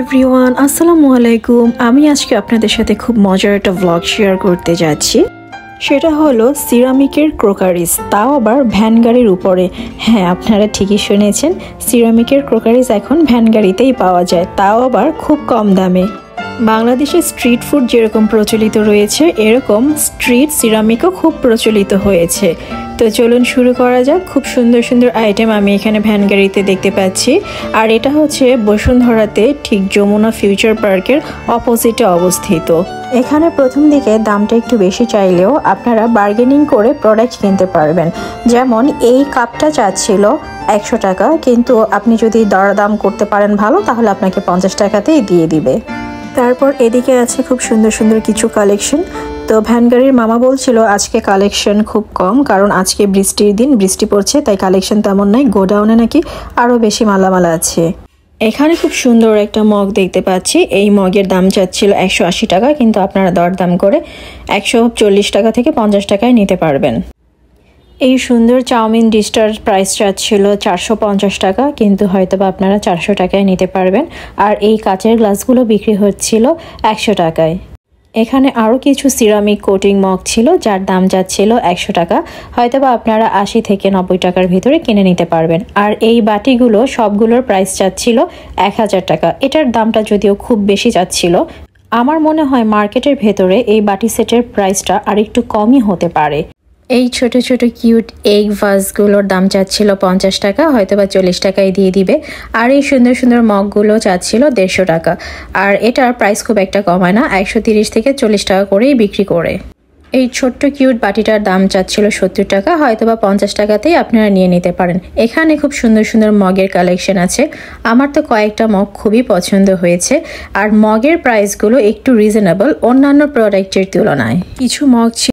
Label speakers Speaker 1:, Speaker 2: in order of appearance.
Speaker 1: Everyone, আসসালামু আলাইকুম। আমি আজকে আপনাদের সাথে খুব মজার একটা ব্লগ শেয়ার করতে যাচ্ছি। সেটা হলো সিরামিকের ক্রোকারিজ, তাও আবার ভ্যান গাড়ির উপরে। হ্যাঁ, আপনারা ঠিকই শুনেছেন, সিরামিকের ক্রোকারিজ এখন ভ্যান গাড়িতেই পাওয়া যায়, তাও আবার খুব কম দামে। বাংলাদেশে স্ট্রিট ফুড যেরকম প্রচলিত রয়েছে, এরকম স্ট্রিট সিরামিকও খুব প্রচলিত হয়েছে। তো চলুন শুরু করা যাক। খুব সুন্দর সুন্দর আইটেম আমি এখানে ভ্যান গাড়িতে দেখতে পাচ্ছি। আর এটা হচ্ছে বসুন্ধরাতে, ঠিক যমুনা ফিউচার পার্কের অপোজিটে অবস্থিত। এখানে প্রথম দিকে দামটা একটু বেশি চাইলেও আপনারা বার্গেনিং করে প্রোডাক্ট কিনতে পারবেন। যেমন এই কাপটা চাচ্ছিল 100 টাকা, কিন্তু আপনি যদি দরদাম করতে পারেন ভালো, তাহলে আপনাকে 50 টাকাতেই দিয়ে দিবে। তারপর এদিকে আছে খুব সুন্দর সুন্দর কিছু কালেকশন। তো ভ্যান গাড়ির মামা বলছিল আজকে কালেকশন খুব কম, কারণ আজকে বৃষ্টির দিন, বৃষ্টি পড়ছে, তাই কালেকশন তেমন নাই। গোডাউনে নাকি আরও বেশি মালামাল আছে। এখানে খুব সুন্দর একটা মগ দেখতে পাচ্ছি। এই মগের দাম চাচ্ছিল 180 টাকা, কিন্তু আপনারা দরদাম করে 140 টাকা থেকে 50 টাকায় নিতে পারবেন। এই সুন্দর চাউমিন ডিশটার প্রাইস চাচ্ছিল 450 টাকা, কিন্তু হয়তোবা আপনারা 400 টাকায় নিতে পারবেন। আর এই কাচের গ্লাসগুলো বিক্রি হচ্ছিল 100 টাকায়। এখানে আরও কিছু সিরামিক কোটিং মগ ছিল, যার দাম যাচ্ছিল 100 টাকা। হয়তোবা আপনারা 80 থেকে 90 টাকার ভিতরে কিনে নিতে পারবেন। আর এই বাটিগুলো সবগুলোর প্রাইস চাচ্ছিল 1000 টাকা। এটার দামটা যদিও খুব বেশি যাচ্ছিল, আমার মনে হয় মার্কেটের ভেতরে এই বাটি সেটের প্রাইসটা আরেকটু কমই হতে পারে। এই ছোট ছোট কিউট এগ ভাসগুলোর দাম চাচ্ছিল 50 টাকা, হয়তোবা 40 টাকায় দিয়ে দিবে। আর এই সুন্দর সুন্দর মগগুলো চাচ্ছিল 150 টাকা। আর এটার প্রাইস খুব একটা কমায় না, 130 থেকে 40 টাকা করেই বিক্রি করে। এই ছোট্ট কিউট বাটিটার দাম চাচ্ছিল 70 টাকা, হয়তোবা 50 টাকাতেই আপনারা নিয়ে নিতে পারেন। এখানে খুব সুন্দর সুন্দর মগের কালেকশন আছে। আমার তো কয়েকটা মগ খুবই পছন্দ হয়েছে। আর মগের প্রাইসগুলো একটু রিজনেবল অন্যান্য প্রোডাক্টের তুলনায়। কিছু মগ